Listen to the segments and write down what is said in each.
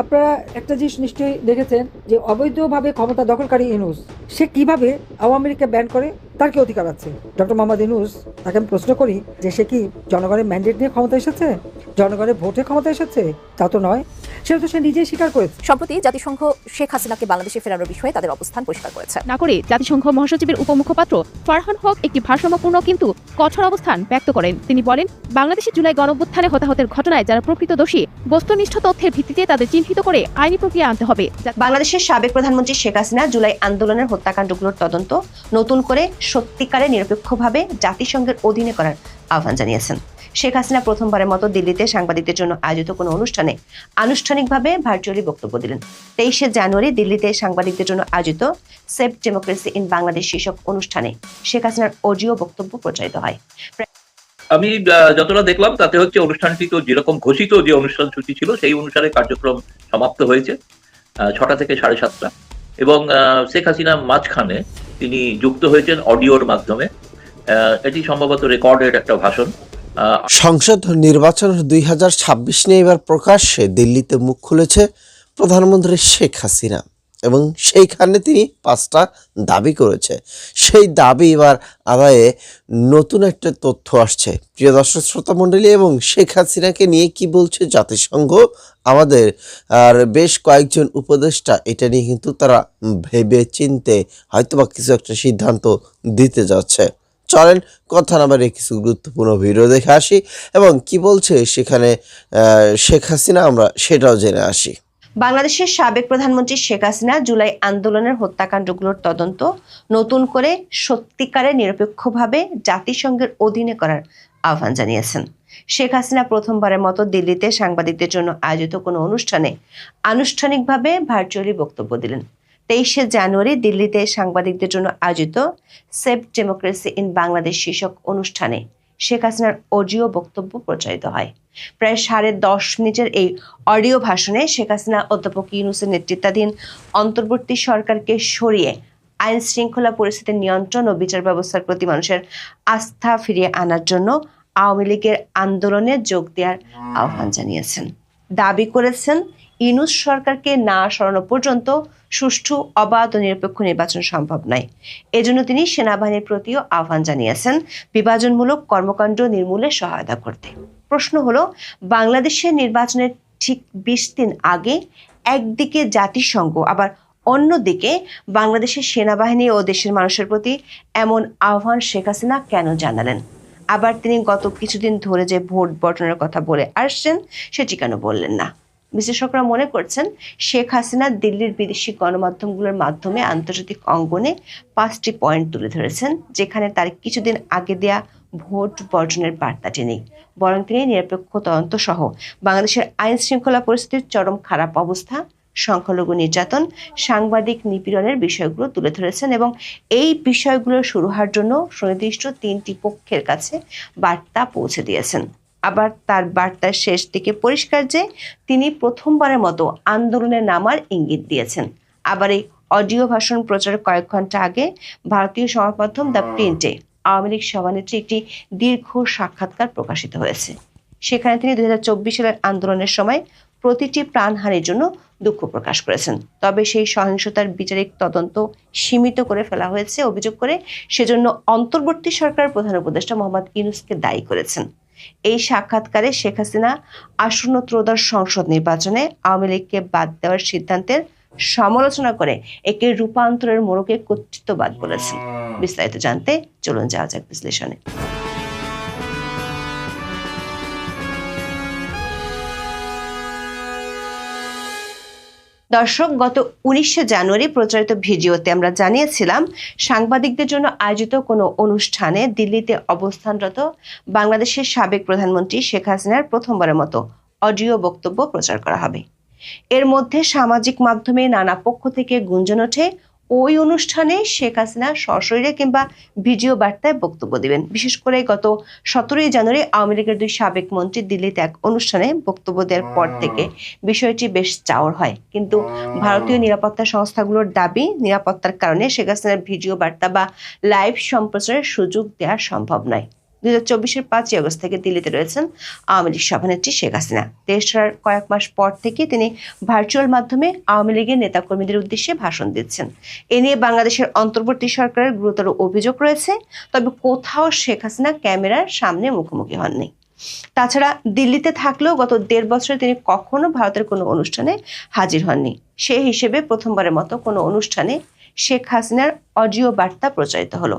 আপনারা একটা জিনিস নিশ্চয়ই দেখেছেন যে অবৈধভাবে ক্ষমতা দখলকারী ইউনূস সে কিভাবে আওয়ামী লীগকে ব্যান করে, তার কি অধিকার আছে? ডক্টর মোহাম্মদ ইউনূস, তাকে আমি প্রশ্ন করি যে সে কি জনগণের ম্যান্ডেট নিয়ে ক্ষমতা এসেছে, জনগণের ভোটে ক্ষমতা এসেছে? তা তো নয়। সেহেতু সে নিজেই স্বীকার করেছে। সম্প্রতি জাতিসংঘ শেখ হাসিনাকে বাংলাদেশে ফেরানোর বিষয়ে তাদের অবস্থান পরিষ্কার করেছে। না করে জাতিসংঘ মহাসচিবের উপমুখপাত্র ফারহান হক একটি ভারসাম্যপূর্ণ কিন্তু কঠোর অবস্থান ব্যক্ত করেন। তিনি বলেন, বাংলাদেশে জুলাই গণঅভ্যুত্থানে হতাহতের ঘটনায় যারা প্রকৃত দোষী, বস্তুনিষ্ঠ তথ্যের ভিত্তিতে তাদের চিহ্নিত করে আইনি প্রক্রিয়া আনতে হবে। বাংলাদেশের সাবেক প্রধানমন্ত্রী শেখ হাসিনা জুলাই আন্দোলনের হত্যাকাণ্ডগুলোর তদন্ত নতুন করে সত্যিকারে নিরপেক্ষভাবে জাতিসংঘের অধীনে করার আহ্বান জানিয়েছেন। শেখ হাসিনা প্রথমবারের মতো দিল্লিতে সাংবাদিকদের জন্য আয়োজিত কোনো অনুষ্ঠানে আনুষ্ঠানিকভাবে ভার্চুয়ালি বক্তব্য দিলেন। 23শে জানুয়ারি দিল্লিতে সাংবাদিকদের জন্য আয়োজিত সেভ ডেমোক্রেসি ইন বাংলাদেশ শীর্ষক অনুষ্ঠানে শেখ হাসিনার অডিও বক্তব্য প্রচারিত হয়। আমি যতটা দেখলাম তাতে হচ্ছে অনুষ্ঠানটি তো যেরকম ঘোষিত যে অনুষ্ঠান সূচি ছিল সেই অনুসারে কার্যক্রম সমাপ্ত হয়েছে 6টা থেকে 7:30, এবং শেখ হাসিনা মাঝখানে তিনি যুক্ত হয়েছেন অডিওর মাধ্যমে। এটি সম্ভবত রেকর্ডেড একটা ভাষণ। সংসদ নির্বাচন 2026 নিয়ে এবার প্রকাশ্যে দিল্লিতে মুখ খুলেছে প্রধানমন্ত্রী শেখ হাসিনা, এবং সেইখানে তিনি 5টা দাবি করেছে। সেই দাবি এবার আদায়ে নতুন একটা তথ্য আসছে। প্রিয় দর্শক শ্রোতা মণ্ডলী, এবং শেখ হাসিনাকে নিয়ে কি বলছে জাতিসংঘ, আমাদের আর বেশ কয়েকজন উপদেষ্টা এটা নিয়ে কিন্তু তারা ভেবে চিনতে হয়তোবা কিছু একটা সিদ্ধান্ত দিতে যাচ্ছে। চলেন কথা না বাড়িয়ে কিছু গুরুত্বপূর্ণ ভিডিও দেখে আসি এবং কি বলছে সেখানে শেখ হাসিনা, আমরা সেটাও জেনে আসি। বাংলাদেশের সাবেক প্রধানমন্ত্রী শেখ হাসিনা জুলাই আন্দোলনের হত্যাকাণ্ডগুলোর তদন্ত নতুন করে সত্যিকারে নিরপেক্ষভাবে জাতিসংঘের অধীনে করার আহ্বান জানিয়েছেন। শেখ হাসিনা প্রথমবারের মতো দিল্লিতে সাংবাদিকদের জন্য আয়োজিত কোনো অনুষ্ঠানে আনুষ্ঠানিকভাবে ভার্চুয়ালি বক্তব্য দিলেন। 23শে জানুয়ারি দিল্লিতে সাংবাদিকদের জন্য আয়োজিত সেভ ডেমোক্রেসি ইন বাংলাদেশ শীর্ষক অনুষ্ঠানে শেখ হাসিনার অডিও বক্তব্য প্রচারিত হয়। প্রায় 10.5 মিনিটের এই অডিও ভাষণে শেখ হাসিনা অধ্যাপক ইউনূসের নেতৃত্বাধীন অন্তর্বর্তী সরকারকে সরিয়ে আইন শৃঙ্খলা পরিস্থিতির নিয়ন্ত্রণ ও বিচার ব্যবস্থার প্রতি মানুষের আস্থা ফিরিয়ে আনার জন্য আওয়ামী লীগের আন্দোলনে যোগ দেওয়ার আহ্বান জানিয়েছেন। দাবি করেছেন, ইউনূস সরকারকে না সরানো পর্যন্ত সুষ্ঠু, অবাধ ও নিরপেক্ষ নির্বাচন সম্ভব নয়। এজন্য তিনি সেনাবাহিনীর প্রতিও আহ্বান জানিয়েছেন বিভাজনমূলক কর্মকাণ্ড নির্মূলে সহায়তা করতে। প্রশ্ন হলো, বাংলাদেশের নির্বাচনের ঠিক 20 দিন আগে একদিকে জাতিসংঘ, আবার অন্যদিকে বাংলাদেশের সেনাবাহিনী ও দেশের মানুষের প্রতি এমন আহ্বান শেখ হাসিনা কেন জানালেন? আবার তিনি গত কিছুদিন ধরে যে ভোট বর্জনের কথা বলে আসছেন সেটি কেন বললেন না? বিশ্লেষকরা মনে করছেন, শেখ হাসিনা দিল্লির বিদেশি গণমাধ্যমগুলোর মাধ্যমে আন্তর্জাতিক অঙ্গনে 5টি পয়েন্ট তুলে ধরেছেন, যেখানে তার কিছুদিন আগে দেয়া ভোট বর্জনের বার্তাটি নেই। বরং তিনি নিরপেক্ষ তদন্ত সহ বাংলাদেশের আইন শৃঙ্খলা পরিস্থিতির চরম খারাপ অবস্থা, সংখ্যালঘু নির্যাতন, সাংবাদিক নিপীড়নের বিষয়গুলো তুলে ধরেছেন, এবং এই বিষয়গুলো শুরু হওয়ার জন্য সুনির্দিষ্ট 3টি পক্ষের কাছে বার্তা পৌঁছে দিয়েছেন। আবার তার বার্তার শেষ দিকে পরিষ্কার যে তিনি প্রথমবারের মতো আন্দোলনে নামার ইঙ্গিত দিয়েছেন। আবার এই অডিও ভাষণ প্রচারের কয়েক ঘন্টা আগে ভারতীয় সংবাদ মাধ্যম দ্য প্রিন্টে আওয়ামী লীগ সভানেত্রী একটি দীর্ঘ সাক্ষাৎকার প্রকাশিত হয়েছে। সেখানে তিনি 2024 সালের আন্দোলনের সময় প্রতিটি প্রাণহানির জন্য দুঃখ প্রকাশ করেছেন। তবে সেই সহিংসতার বিচারিক তদন্ত সীমিত করে ফেলা হয়েছে অভিযোগ করে সেজন্য অন্তর্বর্তী সরকারের প্রধান উপদেষ্টা মোহাম্মদ ইউনূসকে দায়ী করেছেন। এই সাক্ষাৎকারে শেখ হাসিনা আসন্ন ত্রয়োদশ সংসদ নির্বাচনে আওয়ামী লীগকে বাদ দেওয়ার সিদ্ধান্তের সমালোচনা করে একে রূপান্তরের মোড়কে কর্তৃত্ববাদ বলেছেন। বিস্তারিত জানতে চলুন যাওয়া যাক বিশ্লেষণে। দর্শক, গত 19শে জানুয়ারি প্রচারিত ভিডিওতে আমরা জানিয়েছিলাম, সাংবাদিকদের জন্য আয়োজিত কোনো অনুষ্ঠানে দিল্লিতে অবস্থানরত বাংলাদেশের সাবেক প্রধানমন্ত্রী শেখ হাসিনার প্রথমবারের মতো অডিও বক্তব্য প্রচার করা হবে। এর মধ্যে সামাজিক মাধ্যমে নানা পক্ষ থেকে গুঞ্জন ওঠে ওই অনুষ্ঠানে শেখ হাসিনা সশরীরে কিংবা ভিডিও বার্তায় বক্তব্য দিবেন। বিশেষ করে গত 17ই জানুয়ারি আওয়ামী লীগের 2 সাবেক মন্ত্রী দিল্লিতে এক অনুষ্ঠানে বক্তব্য দেওয়ার পর থেকে বিষয়টি বেশ চাওর হয়। কিন্তু ভারতীয় নিরাপত্তা সংস্থাগুলোর দাবি, নিরাপত্তার কারণে শেখ হাসিনার ভিডিও বার্তা বা লাইভ সম্প্রচারের সুযোগ দেওয়া সম্ভব নয়। 2024-এর 5ই আগস্ট থেকে দিল্লিতে রয়েছেন আওয়ামী লীগ সভানেত্রী শেখ হাসিনা। দেশ ছাড়ার কয়েক মাস পর থেকে তিনি ভার্চুয়াল মাধ্যমে আওয়ামী লীগের নেতাকর্মীদের উদ্দেশ্যে ভাষণ দিচ্ছেন। এ নিয়ে বাংলাদেশের অন্তর্বর্তী সরকারের গুরুতর অভিযোগ রয়েছে, তবে কোথাও শেখ হাসিনা ক্যামেরার সামনে মুখোমুখি হননি। তাছাড়া দিল্লিতে থাকলেও গত 1.5 বছরে তিনি কখনো ভারতের কোনো অনুষ্ঠানে হাজির হননি। সেই হিসেবে প্রথমবারের মতো কোনো অনুষ্ঠানে শেখ হাসিনার অডিও বার্তা প্রচারিত হলো।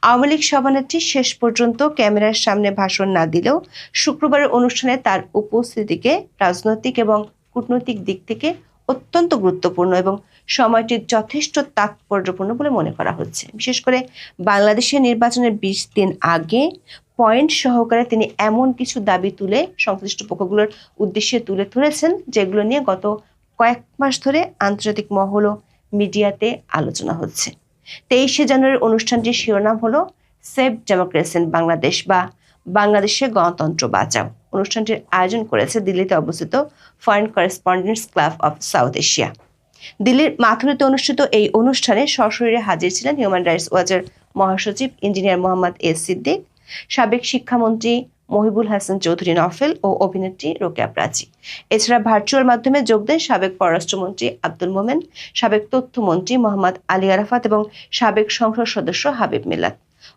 আওয়ামী লীগ সভানেত্রী শেষ পর্যন্ত ক্যামেরার সামনে ভাষণ না দিলেও শুক্রবারের অনুষ্ঠানে তার উপস্থিতিকে রাজনৈতিক এবং কূটনৈতিক দিক থেকে অত্যন্ত গুরুত্বপূর্ণ এবং সময়টি যথেষ্ট তাৎপর্যপূর্ণ বলে মনে করা হচ্ছে। বিশেষ করে বাংলাদেশের নির্বাচনের 20 দিন আগে পয়েন্ট সহকারে তিনি এমন কিছু দাবি তুলে সংশ্লিষ্ট পক্ষগুলোর উদ্দেশ্যে তুলে ধরেছেন, যেগুলো নিয়ে গত কয়েক মাস ধরে আন্তর্জাতিক মহল ও মিডিয়াতে আলোচনা হচ্ছে। 23শে জানুয়ারির অনুষ্ঠানটির শিরোনাম হলো সেভ ডেমোক্রেসি ইন বাংলাদেশ বা বাংলাদেশে গণতন্ত্র বাঁচাও। অনুষ্ঠানটির আয়োজন করেছে দিল্লিতে অবস্থিত foreign correspondents club of south Asia. দিল্লির মাথুরিতে অনুষ্ঠিত এই অনুষ্ঠানে সশরীরে হাজির ছিলেন হিউম্যান রাইটস ওয়াচের মহাসচিব ইঞ্জিনিয়ার মোহাম্মদ এস সিদ্দিক, সাবেক শিক্ষামন্ত্রী মহিবুল হাসান চৌধুরী নফেল ও অভিনেত্রী রোকেয়া প্রাচী। এছাড়া ভার্চুয়াল মাধ্যমে যোগ দেন সাবেক পররাষ্ট্রমন্ত্রী আব্দুল মোমেন, সাবেক তথ্যমন্ত্রী মোহাম্মদ আলী আরাফাত এবং সাবেক সংসদ সদস্য হাবিব মিল্লাত।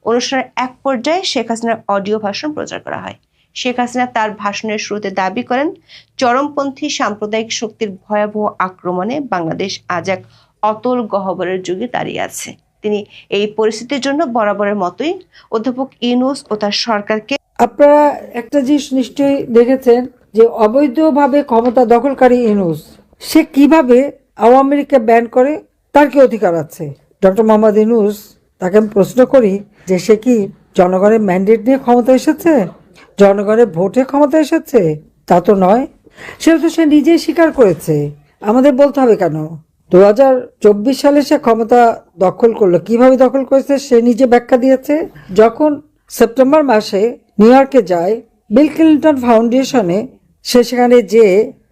অনুষ্ঠানের এক পর্যায়ে শেখ হাসিনার অডিও ভাষণ প্রচার করা হয়। শেখ হাসিনা তার ভাষণের শুরুতে দাবি করেন, চরমপন্থী সাম্প্রদায়িক শক্তির ভয়াবহ আক্রমণে বাংলাদেশ আজ এক অতল গহ্বরের যুগে দাঁড়িয়ে আছে। তিনি এই পরিস্থিতির জন্য বরাবরের মতোই অধ্যাপক ইউনূস ও তার সরকারকে আপনারা একটা জিনিস নিশ্চয়ই দেখেছেন যে অবৈধভাবে ক্ষমতা দখলকারী ইউনূস সে কিভাবে আওয়ামী লীগকে ব্যান করে, তার কি অধিকার আছে? ডক্টর মোহাম্মদ ইউনূস, তাকে আমি প্রশ্ন করি যে সে কি জনগণের ম্যান্ডেট নিয়ে ক্ষমতা এসেছে, জনগণের ভোটে ক্ষমতা এসেছে? তা তো নয়। সেটা তো সে নিজেই স্বীকার করেছে। আমাদের বলতে হবে কেন? 2024 সালে সে ক্ষমতা দখল করলো, কিভাবে দখল করেছে সে নিজে ব্যাখ্যা দিয়েছে। যখন সেপ্টেম্বর মাসে নিউ ইয়র্কে যায় বিল ক্লিন্টন ফাউন্ডেশনে, সে সেখানে যে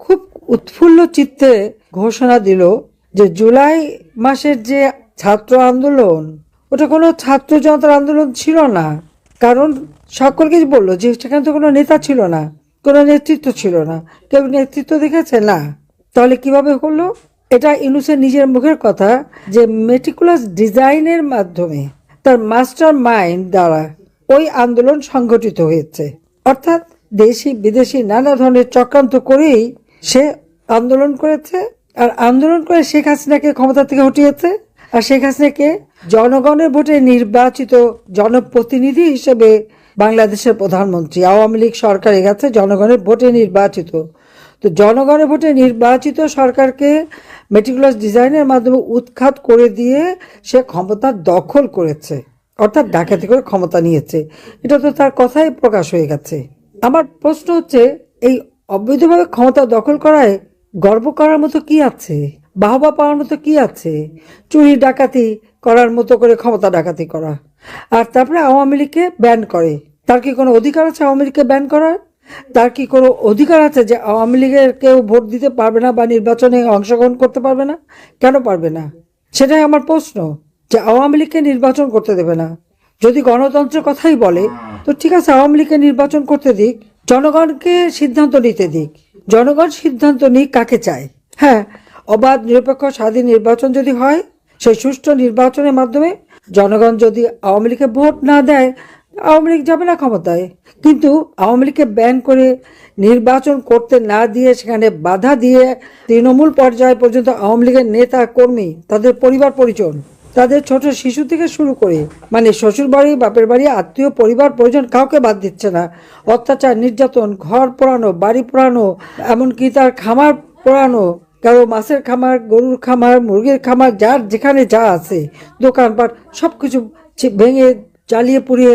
খুব উৎফুল্ল চিত্তে ঘোষণা দিল যে জুলাই মাসের যে ছাত্র আন্দোলন, ওটা কোনো ছাত্র জনতার আন্দোলন ছিল না। কারণ সকলকে বললো যে সেখানে তো কোনো নেতা ছিল না, কোনো নেতৃত্ব ছিল না। কেউ নেতৃত্ব দেখেছে না? তাহলে কিভাবে হলো? এটা ইউনূসের নিজের মুখের কথা যে মেটিকুলাস ডিজাইনের মাধ্যমে তার মাস্টার মাইন্ড দ্বারা ওই আন্দোলন সংগঠিত হয়েছে। অর্থাৎ দেশি বিদেশি নানা ধরনের চক্রান্ত করেই সে আন্দোলন করেছে, আর আন্দোলন করে শেখ হাসিনাকে ক্ষমতা থেকে হটিয়েছে। আর শেখ হাসিনাকে জনগণের ভোটে নির্বাচিত জনপ্রতিনিধি হিসেবে বাংলাদেশের প্রধানমন্ত্রী, আওয়ামী লীগ সরকারের কাছে জনগণের ভোটে নির্বাচিত। তো জনগণের ভোটে নির্বাচিত সরকারকে মেটিকুলাস ডিজাইনের মাধ্যমে উৎখাত করে দিয়ে সে ক্ষমতা দখল করেছে, অর্থাৎ ডাকাতি করে ক্ষমতা নিয়েছে। এটা তো তার কথাই প্রকাশ হয়ে গেছে। আমার প্রশ্ন হচ্ছে, এই অবৈধভাবে ক্ষমতা দখল করায় গর্ব করার মতো কি আছে? বাহবা পাওয়ার মতো কি আছে? চুরি ডাকাতি করার মতো করে ক্ষমতা ডাকাতি করা, আর তারপরে আওয়ামী লীগকে ব্যান করে। তার কি কোনো অধিকার আছে আওয়ামী লীগকে ব্যান করার? তার কি কোনো অধিকার আছে যে আওয়ামী লীগের কেউ ভোট দিতে পারবে না বা নির্বাচনে অংশগ্রহণ করতে পারবে না? কেন পারবে না? সেটাই আমার প্রশ্ন, যে আওয়ামী লীগকে নির্বাচন করতে দেবে না। যদি গণতন্ত্রের কথাই বলে তো ঠিক আছে, আওয়ামী লীগকে নির্বাচন করতে দিক, জনগণকে সিদ্ধান্ত নিতে দিক। জনগণ সিদ্ধান্ত নিক কাকে চায়। হ্যাঁ, অবাধ নিরপেক্ষ স্বাধীন নির্বাচন যদি হয়, সেই সুষ্ঠু নির্বাচনের মাধ্যমে জনগণ যদি আওয়ামী লীগকে ভোট না দেয়, আওয়ামী লীগ যাবে না ক্ষমতায়। কিন্তু আওয়ামী লীগকে ব্যান করে নির্বাচন করতে না দিয়ে সেখানে বাধা দিয়ে তৃণমূল পর্যায় পর্যন্ত আওয়ামী লীগের নেতা কর্মী, তাদের পরিবার পরিজন, তাদের ছোট শিশু থেকে শুরু করে মানে শ্বশুর বাড়ি, বাপের বাড়ি, আত্মীয়, পরিবার পরিজন কাউকে বাদ দিচ্ছে না। অত্যাচার, নির্যাতন, ঘর পোড়ানো, বাড়ি পোড়ানো, এমনকি তার খামার পোড়ানো, কারো মাছের খামার, গরুর খামার, মুরগির খামার, যার যেখানে যা আছে দোকানপাট সবকিছু ভেঙে জ্বালিয়ে পুড়িয়ে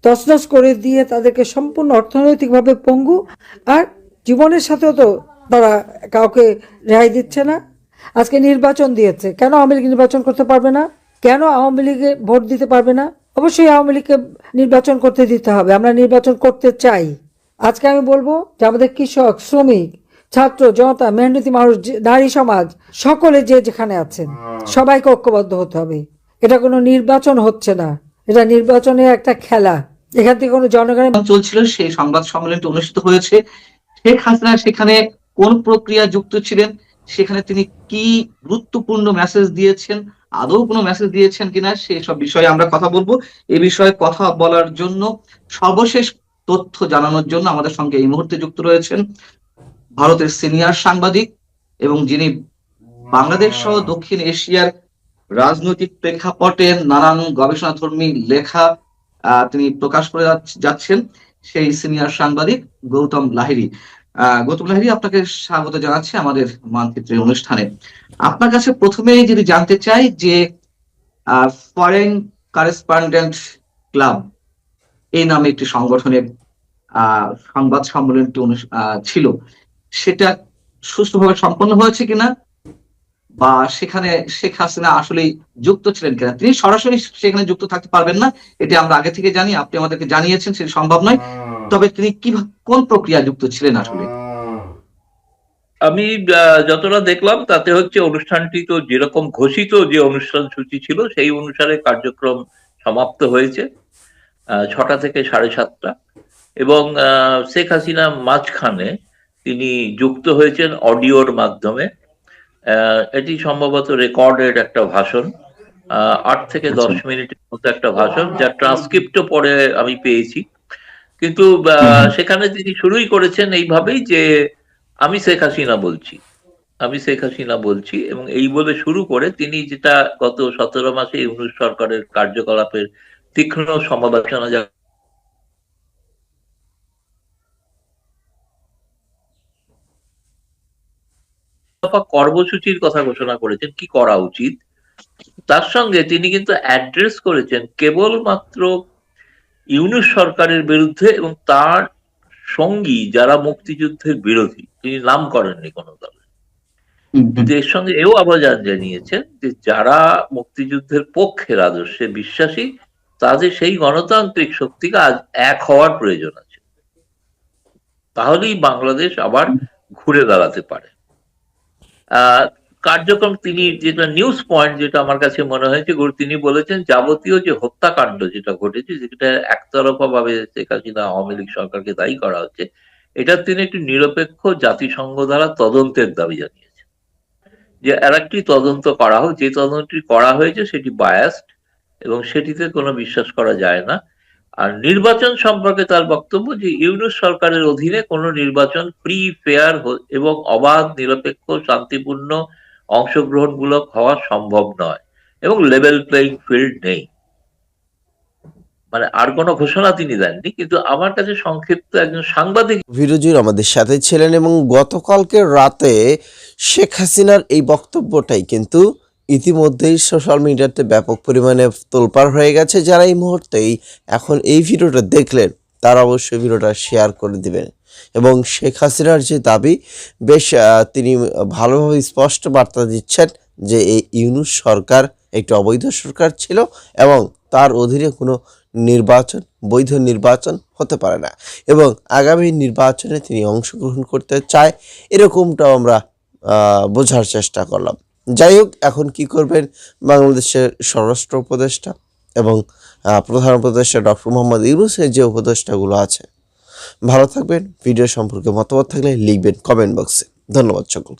তছনছ করে দিয়ে তাদেরকে সম্পূর্ণ অর্থনৈতিকভাবে পঙ্গু, আর জীবনের সাথেও তো তারা কাউকে রেহাই দিচ্ছে না। আজকে নির্বাচন দিয়েছে, কেন আওয়ামী লীগ নির্বাচন করতে পারবে না? কেন আওয়ামী লীগে ভোট দিতে পারবে না? অবশ্যই আওয়ামী লীগকে নির্বাচন করতে দিতে হবে। আমরা নির্বাচন করতে চাই। আজকে আমি বলবো যে আমাদের কৃষক, শ্রমিক, ছাত্র জনতা, মেহনতি মানুষ, নারী সমাজ, সকলে যে যেখানে আছেন সবাইকে ঐক্যবদ্ধ হতে হবে। এটা কোনো নির্বাচন হচ্ছে না, এটা নির্বাচনের একটা খেলা। এখান থেকে কোনো জনগণের চলছিল সেই সংবাদ সম্মেলনটি অনুষ্ঠিত হয়েছে। শেখ হাসিনা সেখানে কোন প্রক্রিয়া যুক্ত ছিলেন, সেখানে তিনি কি গুরুত্বপূর্ণ মেসেজ দিয়েছেন, আদৌ কোনো মেসেজ দিয়েছেন কিনা, সেসব বিষয়ে আমরা কথা বলবো। এ বিষয়ে কথা বলার জন্য, সর্বশেষ তথ্য জানানোর জন্য আমাদের সঙ্গে এই মুহূর্তে যুক্ত রয়েছেন ভারতের সিনিয়র সাংবাদিক এবং যিনি বাংলাদেশ সহ দক্ষিণ এশিয়ার রাজনৈতিক প্রেক্ষাপটের নানান গবেষণাধর্মী লেখা তিনি প্রকাশ করে যাচ্ছেন, সেই সিনিয়র সাংবাদিক গৌতম লাহিড়ী। গৌতম লাহিড়ী, আপনাকে স্বাগত জানাচ্ছি আমাদের মানচিত্রের অনুষ্ঠানে। আপনার কাছে প্রথমেই যদি জানতে চাই যে ফরেন কারেসপন্ডেন্ট ক্লাব এই নামে একটি সংগঠনের সংবাদ সম্মেলনটি ছিল, সেটা সুষ্ঠুভাবে সম্পন্ন হয়েছে কিনা, বা সেখানে শেখ হাসিনা আসলেই যুক্ত ছিলেন কিনা। তিনি সরাসরি সেখানে যুক্ত থাকতে পারবেন না, এটি আমরা আগে থেকে জানি, আপনি আমাদেরকে জানিয়েছেন, সেটি সম্ভব নয়। তবে তিনি কোন প্রক্রিয়া যুক্ত ছিলেন আসলে? আমি যতটা দেখলাম তাতে হচ্ছে অনুষ্ঠানটি তো যেরকম ঘোষিত যে অনুষ্ঠান সূচি ছিল সেই অনুসারে কার্যক্রম সমাপ্ত হয়েছে 6টা থেকে 7:30, এবং শেখ হাসিনা মাঝখানে তিনি যুক্ত হয়েছেন অডিওর মাধ্যমে। এটি সম্ভবত রেকর্ডেড একটা ভাষণ, 8 থেকে 10 মিনিটের মতো একটা ভাষণ, যার ট্রান্সক্রিপ্টও পরে আমি পেয়েছি। কিন্তু সেখানে তিনি শুরুই করেছেন এইভাবেই যে আমি শেখ হাসিনা বলছি, এবং এই বলে শুরু করে তিনি যেটা গত 17 মাসে ইউনূস সরকারের কার্যকলাপের তীক্ষ্ণ সমালোচনা কর্মসূচির কথা ঘোষণা করেছেন, কি করা উচিত। তার সঙ্গে তিনি কিন্তু অ্যাড্রেস করেছেন কেবলমাত্র ইউনূস সরকারের বিরুদ্ধে এবং তার সঙ্গী যারা মুক্তিযুদ্ধের বিরোধী, তিনি নাম করেননি কোনো দল। কিন্তু এর সঙ্গে এও আহ্বান জানিয়েছেন যে যারা মুক্তিযুদ্ধের পক্ষের আদর্শে বিশ্বাসী, তাদের সেই গণতান্ত্রিক শক্তিকে আজ এক হওয়ার প্রয়োজন আছে, তাহলেই বাংলাদেশ আবার ঘুরে দাঁড়াতে পারে। কার্যক্রম তিনি যেটা নিউজ পয়েন্ট, যেটা আমার কাছে মনে হয়েছে, তিনি বলেছেন যাবতীয় যে হত্যাকাণ্ড যেটা ঘটেছে, যেটা একতরফা ভাবে শেখ হাসিনা আওয়ামী লীগ সরকারকে দায়ী করা হচ্ছে, এটা তিনি একটি নিরপেক্ষ জাতিসংঘ দ্বারা তদন্তের দাবি জানিয়েছেন, যে আর একটি তদন্ত করা হোক, যে তদন্তটি করা হয়েছে সেটি বায়াসড এবং সেটিতে কোনো বিশ্বাস করা যায় না। আর নির্বাচন সম্পর্কে তার বক্তব্য যে ইউনূস সরকারের অধীনে কোনো নির্বাচন ফ্রি, ফেয়ার এবং অবাধ, নিরপেক্ষ, শান্তিপূর্ণ, অংশগ্রহণমূলক হওয়া সম্ভব নয় এবং লেভেল প্লেইং ফিল্ড নেই। মানে আর কোনো ঘোষণা তিনি দেননি, কিন্তু আমার কাছে সংক্ষিপ্ত একজন সাংবাদিক ভিরুজুর আমাদের সাথে ছিলেন এবং গতকালকে রাতে শেখ হাসিনার এই বক্তব্যটাই কিন্তু ইতিমধ্যেই সোশ্যাল মিডিয়াতে ব্যাপক পরিমাণে তোলপাড় হয়ে গেছে। যারা এই মুহূর্তেই এখন এই ভিডিওটা দেখলেন তারা অবশ্যই ভিডিওটা শেয়ার করে দিবেন। এবং শেখ হাসিনার যে দাবি, বেশ তিনি ভালোভাবে স্পষ্ট বার্তা দিচ্ছেন যে এই ইউনূস সরকার একটি অবৈধ সরকার ছিল এবং তার অধীনে কোনো নির্বাচন, বৈধ নির্বাচন হতে পারে না, এবং আগামী নির্বাচনে তিনি অংশগ্রহণ করতে চায়, এরকমটাও আমরা বোঝার চেষ্টা করলাম। যাই হোক, এখন কি করবেন বাংলাদেশের স্বরাষ্ট্র উপদেষ্টা এবং প্রধান উপদেষ্টা ডক্টর মোহাম্মদ ইউনূসের যে উপদেষ্টাগুলো আছে। ভালো থাকবেন। ভিডিও সম্পর্কে মতামত থাকলে লিখবেন কমেন্ট বক্সে। ধন্যবাদ সকলকে।